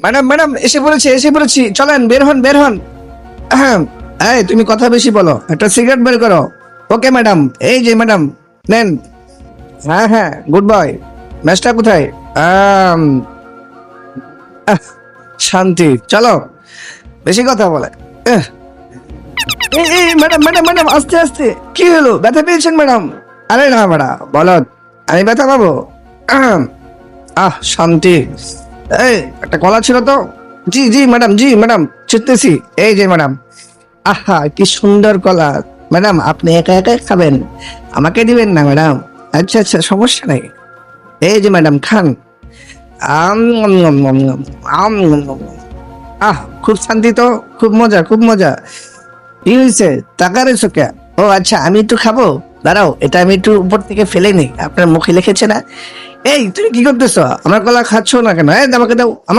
Madam madam এসে পড়েছি, চলেন বের হন বের হন। আহম, এই তুমি কথা বেশি বলো, একটা সিগারেট বের করো। ওকে ম্যাডাম, এই যে ম্যাডাম নেন। হ্যাঁ হ্যাঁ, গুড বয়। ম্যাচটা কোথায়? আম, আহ, শান্তি, চলো, বেশি কথা বলে। আহ, এই এই ম্যাডাম ম্যাডাম ম্যাডাম আস্তে আস্তে, কি হলো, ব্যথা পেয়েছেন ম্যাডাম? আরে না ম্যাডাম, বলো, আমি ব্যথা পাবো? আহম, শান্তি। এই একটা কলা ছিল তো। জি জি ম্যাডাম, জি ম্যাডাম, ছুটতেছি। এই যে ম্যাডাম, আহা কি সুন্দর কলা। ম্যাডাম আপনি একা একা খাবেন, আমাকে দিবেন না ম্যাডাম? আচ্ছা আচ্ছা, সমস্যা নেই। এই যে ম্যাডাম খান। আম নম নম নম নম, আম নম নম নম। খুব শান্তি তো, খুব মজা খুব মজা। কি হয়েছে, টাকা রয়েছে কে? ও আচ্ছা, আমি একটু খাবো, দাঁড়াও, এটা আমি একটু উপর থেকে ফেলে নিই, আপনার মুখে লিখেছে না। এই তুমি কি করতেছো, আমার কলা খাচ্ছ না কেন? আমাকে দাও আমাকে।